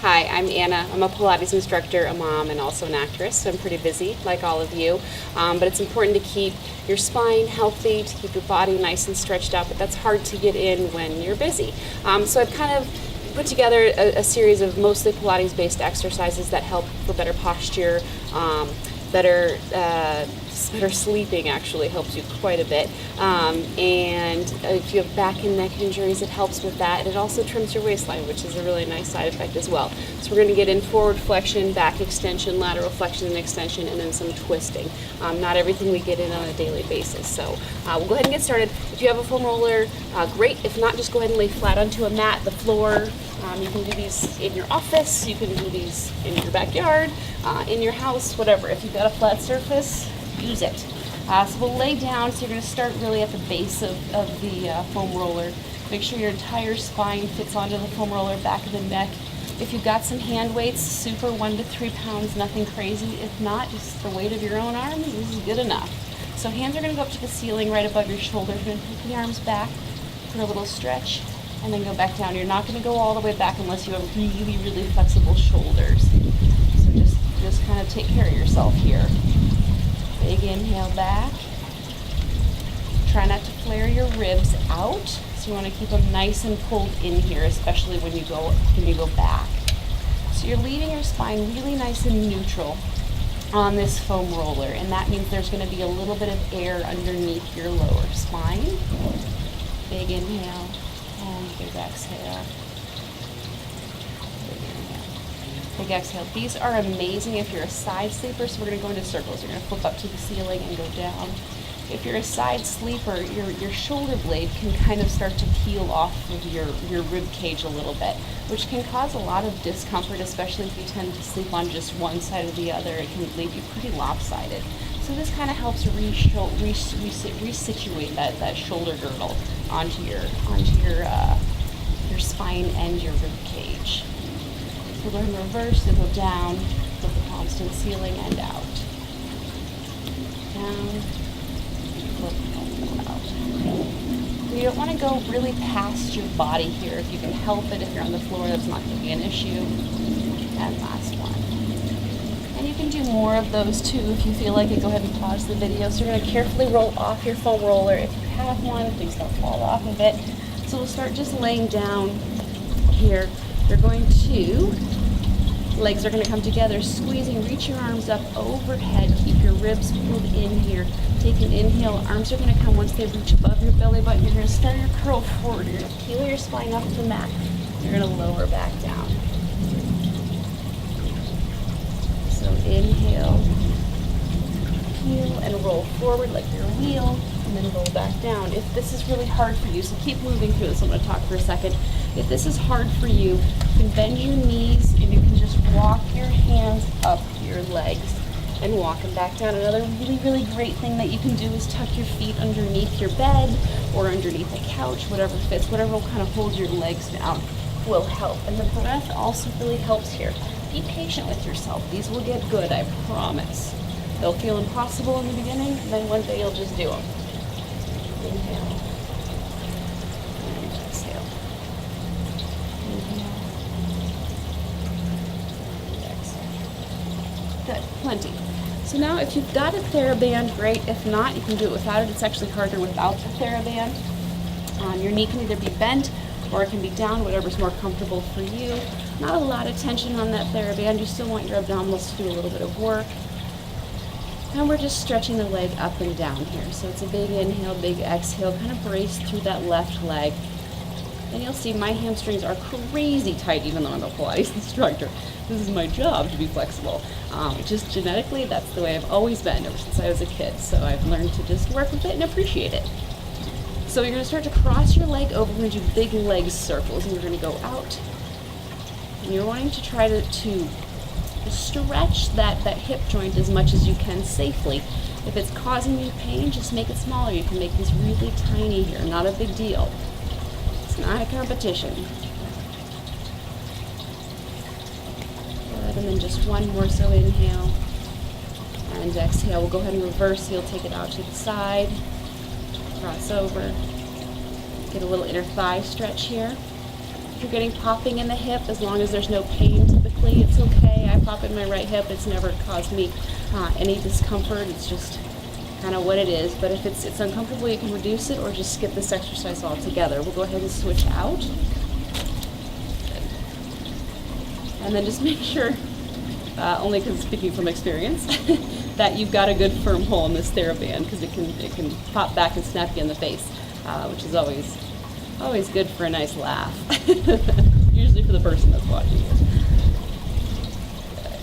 Hi, I'm Anna. I'm a Pilates instructor, a mom, and also an actress, so I'm pretty busy, like all of you. But it's important to keep your spine healthy, to keep your body nice and stretched out, but that's hard to get in when you're busy. So I've kind of put together a series of mostly Pilates-based exercises that help for better posture, better sleeping actually helps you quite a bit. And if you have back and neck injuries, it helps with that. And it also trims your waistline, which is a really nice side effect as well. So we're going to get in forward flexion, back extension, lateral flexion and extension, and then some twisting. Not everything we get in on a daily basis. So we'll go ahead and get started. If you have a foam roller, great. If not, just go ahead and lay flat onto a mat, the floor. You can do these in your office, you can do these in your backyard, in your house, whatever. If you've got a flat surface, use it. So we'll lay down, so you're going to start really at the base of the foam roller. Make sure your entire spine fits onto the foam roller, back of the neck. If you've got some hand weights, super 1 to 3 pounds, nothing crazy. If not, just the weight of your own arms, this is good enough. So hands are going to go up to the ceiling right above your shoulders. You're going to take the arms back for a little stretch, and then go back down. You're not going to go all the way back unless you have really, really flexible shoulders. So just kind of take care of yourself here. Big inhale back. Try not to flare your ribs out. So you want to keep them nice and pulled in here, especially when you go back. So you're leaving your spine really nice and neutral on this foam roller, and that means there's going to be a little bit of air underneath your lower spine. Big inhale. And big exhale. Big inhale. Big exhale. These are amazing if you're a side sleeper, so we're going to go into circles. You're going to flip up to the ceiling and go down. If you're a side sleeper, your shoulder blade can kind of start to peel off of your rib cage a little bit, which can cause a lot of discomfort, especially if you tend to sleep on just one side or the other. It can leave you pretty lopsided. So this kind of helps resituate that shoulder girdle onto your spine and your rib cage. So go ahead and reverse, so go down, flip the palms to the ceiling and out. Down, flip and out. You don't want to go really past your body here. If you can help it, if you're on the floor, that's not going to be an issue. And last one. And you can do more of those too if you feel like it. Go ahead and pause the video. So you're going to carefully roll off your foam roller. If you have one, please don't fall off of it. So we'll start just laying down here. You're going to, legs are going to come together, squeezing, reach your arms up overhead. Keep your ribs pulled in here. Take an inhale. Arms are going to come once they reach above your belly button. You're going to start your curl forward. You're going to peel your spine up to the mat. You're going to lower back down. So inhale, peel and roll forward like your wheel, and then roll back down. If this is really hard for you, so keep moving through this. I'm going to talk for a second. If this is hard for you, you can bend your knees and you can just walk your hands up your legs and walk them back down. Another really, really great thing that you can do is tuck your feet underneath your bed or underneath a couch, whatever fits, whatever will kind of hold your legs down will help. And the breath also really helps here. Be patient with yourself. These will get good, I promise. They'll feel impossible in the beginning, and then one day you'll just do them. Inhale. And exhale. Inhale. And exhale. Good, plenty. So now if you've got a TheraBand, great. If not, you can do it without it. It's actually harder without the TheraBand. Your knee can either be bent or it can be down, whatever's more comfortable for you. Not a lot of tension on that TheraBand. You still want your abdominals to do a little bit of work. And we're just stretching the leg up and down here. So it's a big inhale, big exhale, kind of brace through that left leg. And you'll see my hamstrings are crazy tight, even though I'm a Pilates instructor. This is my job to be flexible. Just genetically, that's the way I've always been ever since I was a kid. So I've learned to just work with it and appreciate it. So you're going to start to cross your leg over. We're going to do big leg circles, and you're going to go out. And you're wanting to try to stretch that hip joint as much as you can safely. If it's causing you pain, just make it smaller. You can make these really tiny here, not a big deal. It's not a competition. Good, and then just one more, so inhale and exhale. We'll go ahead and reverse. You'll take it out to the side, cross over, get a little inner thigh stretch here. If you're getting popping in the hip, as long as there's no pain typically, it's okay. I pop in my right hip. It's never caused me any discomfort. It's just kind of what it is. But if it's uncomfortable, you can reduce it or just skip this exercise altogether. We'll go ahead and switch out. And then just make sure, only because speaking from experience, that you've got a good firm hole in this TheraBand, because it can pop back and snap you in the face, which is always good for a nice laugh, usually for the person that's watching it.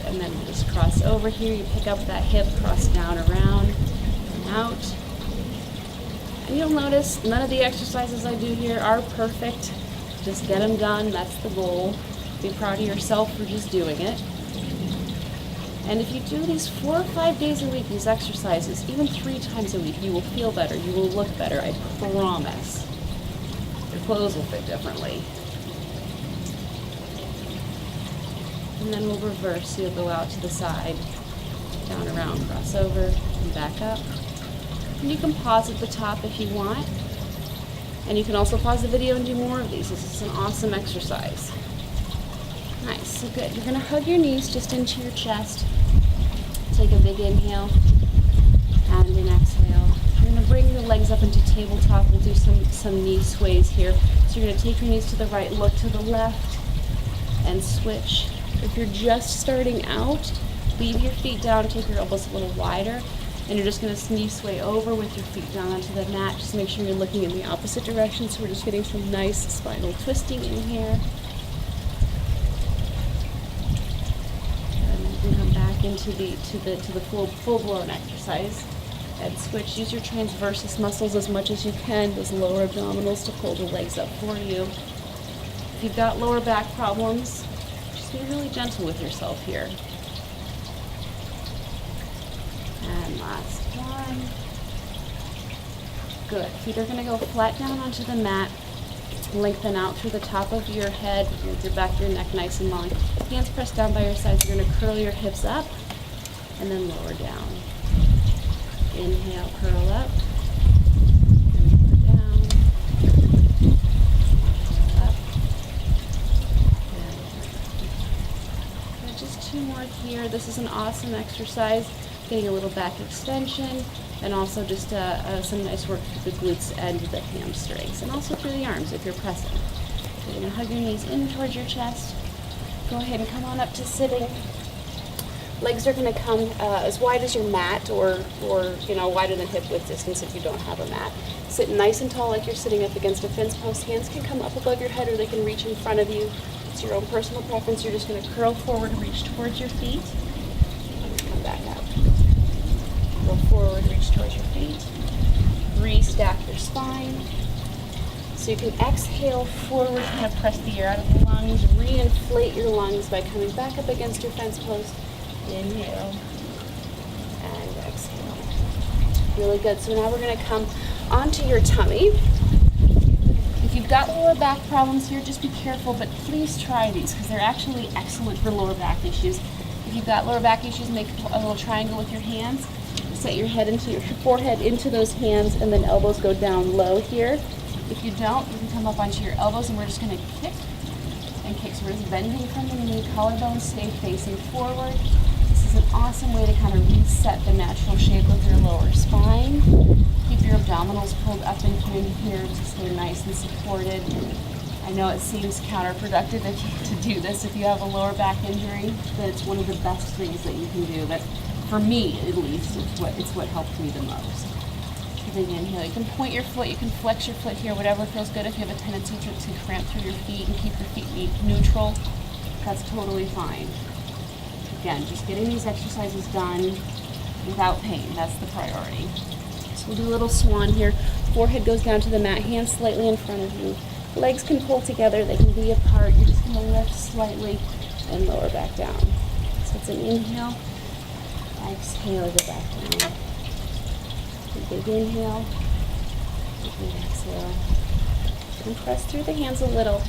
And then we'll just cross over here. You pick up that hip, cross down, around, and out. And you'll notice none of the exercises I do here are perfect. Just get them done. That's the goal. Be proud of yourself for just doing it. And if you do these 4 or 5 days a week, these exercises, even 3 times a week, you will feel better. You will look better. I promise. Your clothes will fit differently. And then we'll reverse. You'll go out to the side, down, around, cross over, and back up. And you can pause at the top if you want. And you can also pause the video and do more of these. This is an awesome exercise. Nice, so good. You're going to hug your knees just into your chest. Take a big inhale and an exhale. You're going to bring your legs up into tabletop. We'll do some knee sways here. So you're going to take your knees to the right, look to the left, and switch. If you're just starting out, leave your feet down, take your elbows a little wider, and you're just going to knee sway over with your feet down onto the mat. Just make sure you're looking in the opposite direction, so we're just getting some nice spinal twisting in here. Come back into the full-blown exercise and switch. Use your transversus muscles as much as you can, those lower abdominals, to pull the legs up for you. If you've got lower back problems, just be really gentle with yourself here. And last one. Good. Feet are going to go flat down onto the mat. Lengthen out through the top of your head, with your back of your neck nice and long. Hands pressed down by your sides. You're going to curl your hips up and then lower down. Inhale, curl up. And lower down. Curl up. And just 2 more here. This is an awesome exercise. Getting a little back extension. And also just some nice work through the glutes and the hamstrings, and also through the arms if you're pressing. So you're going to hug your knees in towards your chest. Go ahead and come on up to sitting. Legs are going to come as wide as your mat, or wider than hip width distance if you don't have a mat. Sit nice and tall like you're sitting up against a fence post. Hands can come up above your head, or they can reach in front of you. It's your own personal preference. You're just going to curl forward and reach towards your feet. And come back up. Go forward, reach towards your feet. Restack your spine. So you can exhale forward, kind of press the air out of the lungs. Reinflate your lungs by coming back up against your fence post. Inhale and exhale. Really good. So now we're going to come onto your tummy. If you've got lower back problems here, just be careful, but please try these because they're actually excellent for lower back issues. If you've got lower back issues, make a little triangle with your hands. Set your head into your forehead into those hands, and then elbows go down low here. If you don't, you can come up onto your elbows, and we're just going to kick and kick. So we're just bending from the knee, collarbones stay facing forward. This is an awesome way to kind of reset the natural shape of your lower spine. Keep your abdominals pulled up and in here to stay nice and supported. I know it seems counterproductive to do this if you have a lower back injury, but it's one of the best things that you can do. That, for me at least, it's what helped me the most. Big inhale. You can point your foot, you can flex your foot here, whatever feels good. If you have a tendency to cramp through your feet and keep your feet neutral, that's totally fine. Again, just getting these exercises done without pain, that's the priority. So we'll do a little swan here. Forehead goes down to the mat, hands slightly in front of you. Legs can pull together, they can be apart. You're just going to lift slightly and lower back down. So it's an inhale. Exhale, go back down. Big inhale. Big exhale. And press through the hands a little.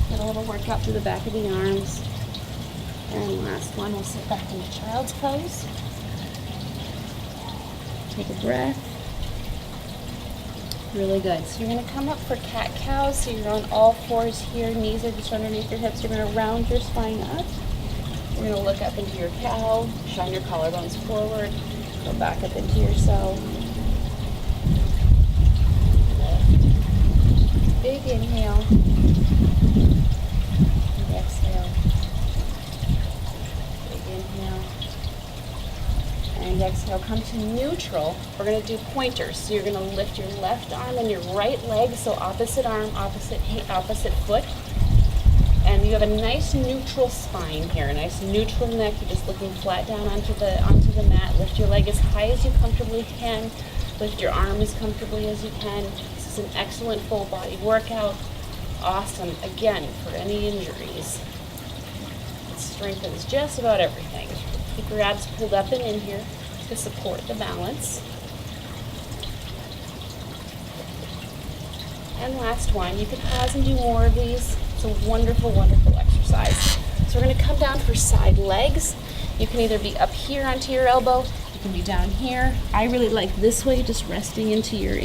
Get a little workout through the back of the arms. And last one, we'll sit back into child's pose. Take a breath. Really good. So you're going to come up for cat-cow. So you're on all fours here. Knees are just underneath your hips. You're going to round your spine up. You're going to look up into your cow. Shine your collarbones forward. Go back up into yourself. Lift. Big inhale. And exhale. Big inhale. And exhale, come to neutral. We're going to do pointers. So you're going to lift your left arm and your right leg, so opposite arm, opposite foot. And you have a nice neutral spine here, a nice neutral neck. You're just looking flat down onto the mat. Lift your leg as high as you comfortably can. Lift your arm as comfortably as you can. This is an excellent full body workout. Awesome, again, for any injuries. It strengthens just about everything. Keep your abs pulled up and in here to support the balance. And last one, you can pause and do more of these. It's a wonderful, wonderful exercise. So we're going to come down for side legs. You can either be up here onto your elbow, you can be down here. I really like this way, just resting into your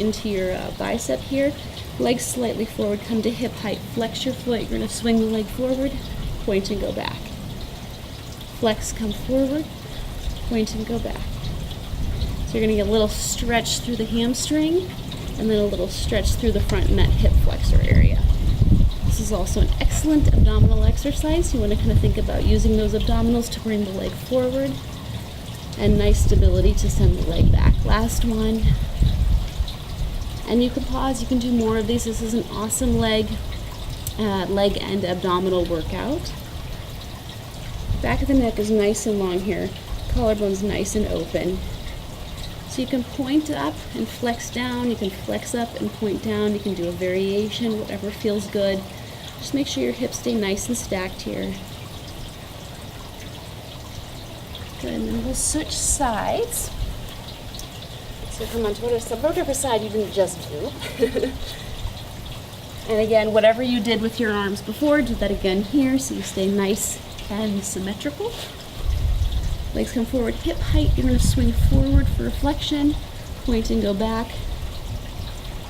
bicep here. Legs slightly forward, come to hip height, flex your foot. You're going to swing the leg forward, point and go back. Flex, come forward, point and go back. So you're going to get a little stretch through the hamstring and then a little stretch through the front and that hip flexor area. This is also an excellent abdominal exercise. You want to kind of think about using those abdominals to bring the leg forward and nice stability to send the leg back. Last one. And you can pause, you can do more of these. This is an awesome leg and abdominal workout. Back of the neck is nice and long here. Collarbone's nice and open. So you can point up and flex down. You can flex up and point down. You can do a variation, whatever feels good. Just make sure your hips stay nice and stacked here. Good, and then we'll switch sides. So come on to whatever side you didn't just do. And again, whatever you did with your arms before, do that again here so you stay nice and symmetrical. Legs come forward, hip height. You're going to swing forward for flexion, point and go back.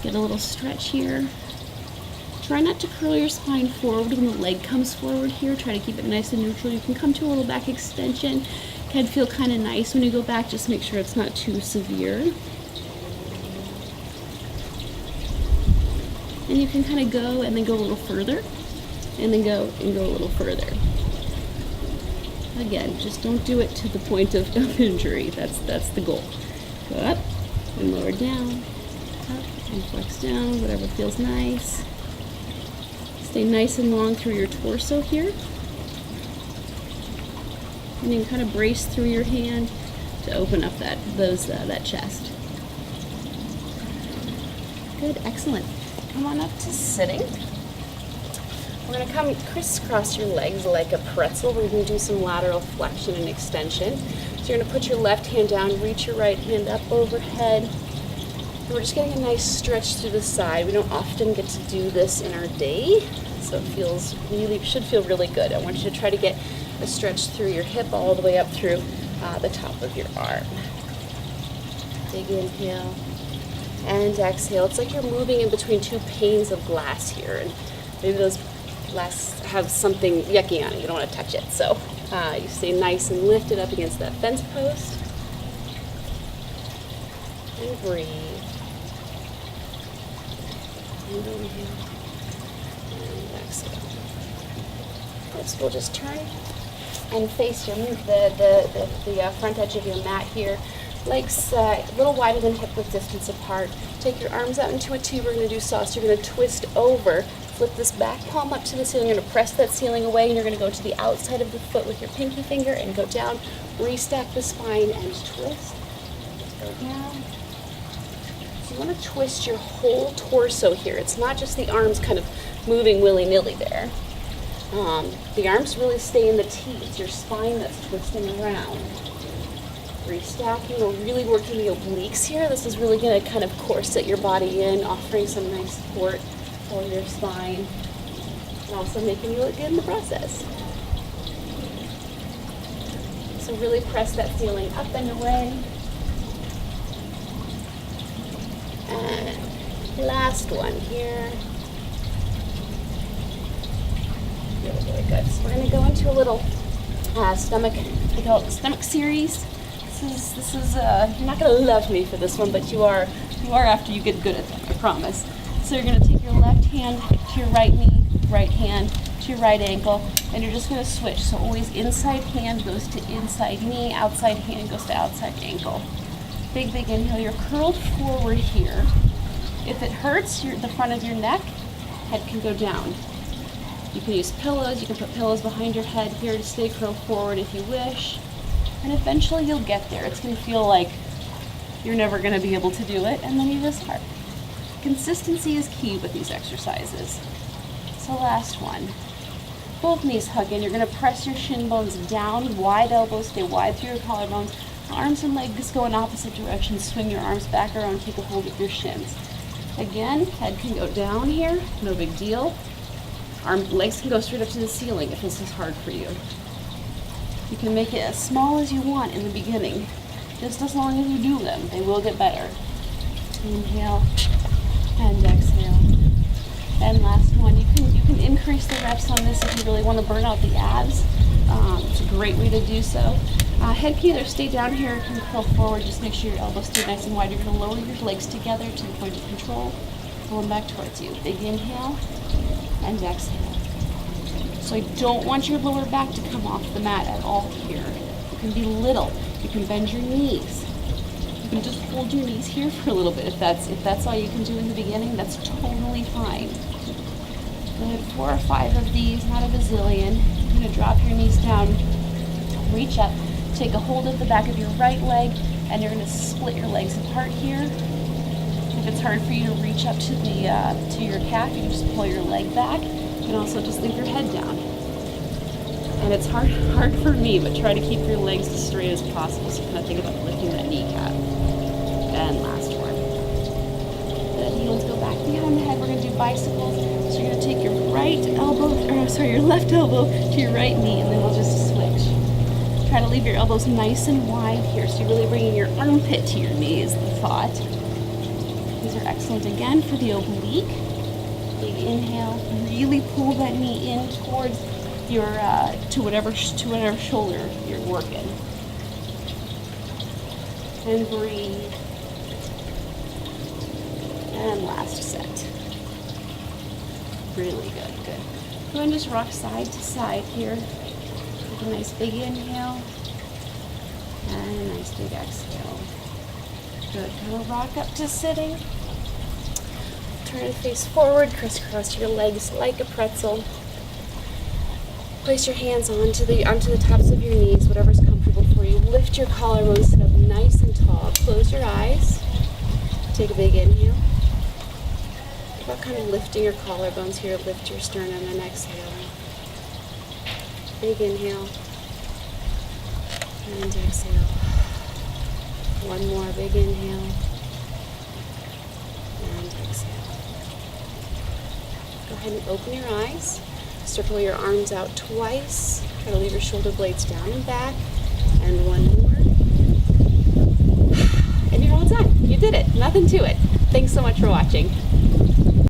Get a little stretch here. Try not to curl your spine forward when the leg comes forward here. Try to keep it nice and neutral. You can come to a little back extension. Can feel kind of nice when you go back. Just make sure it's not too severe. And you can kind of go and then go a little further, and then go and go a little further. Again, just don't do it to the point of injury. That's the goal. Go up and lower down, up and flex down, whatever feels nice. Stay nice and long through your torso here. And you can kind of brace through your hand to open up that chest. Good, excellent. Come on up to sitting. We're going to come crisscross your legs like a pretzel. We're going to do some lateral flexion and extension. So you're going to put your left hand down, reach your right hand up overhead. And we're just getting a nice stretch through the side. We don't often get to do this in our day, so it should feel really good. I want you to try to get a stretch through your hip all the way up through the top of your arm. Big inhale and exhale. It's like you're moving in between two panes of glass here, and maybe those glass have something yucky on it. You don't want to touch it. So you stay nice and lifted up against that fence post. And breathe. And inhale. And exhale. Good. So we'll just turn and face the front edge of your mat here. Legs a little wider than hip width distance apart. Take your arms out into a T. We're going to do saw. So you're going to twist over. Flip this back palm up to the ceiling. You're going to press that ceiling away, and you're going to go to the outside of the foot with your pinky finger and go down. Restack the spine and twist. Go down. So you want to twist your whole torso here. It's not just the arms kind of moving willy-nilly there. The arms really stay in the T. It's your spine that's twisting around. Restacking, we're really working the obliques here. This is really going to kind of corset your body in, offering some nice support for your spine, and also making you look good in the process. So really press that ceiling up and away. And Last one here. Really, really good. So we're going to go into a little stomach, we call it the stomach series. This is you're not going to love me for this one, but you are after you get good at it, I promise. So you're going to take your left hand to your right knee, right hand to your right ankle, and you're just going to switch. So always inside hand goes to inside knee, outside hand goes to outside ankle. Big, big inhale. You're curled forward here. If it hurts the front of your neck, head can go down. You can use pillows. You can put pillows behind your head here to stay curled forward if you wish. And eventually you'll get there. It's going to feel like you're never going to be able to do it, and then you just start. Consistency is key with these exercises. So last one. Both knees hug in. You're going to press your shin bones down, wide elbows, stay wide through your collarbones. Arms and legs go in opposite directions. Swing your arms back around, take a hold of your shins. Again, head can go down here, no big deal. Legs can go straight up to the ceiling if this is hard for you. You can make it as small as you want in the beginning, just as long as you do them. They will get better. Inhale and exhale. And last one, you can increase the reps on this if you really want to burn out the abs. It's a great way to do so. Head can either stay down here or can curl forward. Just make sure your elbows stay nice and wide. You're going to lower your legs together to the point of control. Pull them back towards you. Big inhale and exhale. So I don't want your lower back to come off the mat at all here. You can be little. You can bend your knees. You can just hold your knees here for a little bit. If that's all you can do in the beginning, that's totally fine. Good. 4 or 5 of these, not a bazillion. You're going to drop your knees down, reach up, take a hold of the back of your right leg, and you're going to split your legs apart here. If it's hard for you to reach up to your calf, you can just pull your leg back. You can also just leave your head down. And it's hard for me, but try to keep your legs as straight as possible. So kind of think about lifting that kneecap. And last one. The heels go back behind the head. We're going to do bicycles. So you're going to take your your left elbow to your right knee, and then we'll just switch. Try to leave your elbows nice and wide here, so you're really bringing your armpit to your knee is the thought. These are excellent again for the oblique. Big inhale. Really pull that knee in towards your to whatever shoulder you're working. And breathe. And last set. Really good. Go and just rock side to side here. Take a nice big inhale and a nice big exhale. Good. Kind of rock up to sitting. Turn to face forward. Crisscross your legs like a pretzel. Place your hands onto the tops of your knees, whatever's comfortable for you. Lift your collarbones, sit up nice and tall. Close your eyes. Take a big inhale. About kind of lifting your collarbones here. Lift your sternum and exhale. Big inhale and exhale. One more big inhale and exhale. Go ahead and open your eyes. Circle your arms out twice. Try to leave your shoulder blades down and back. And one more. And you're all done. You did it. Nothing to it. Thanks so much for watching.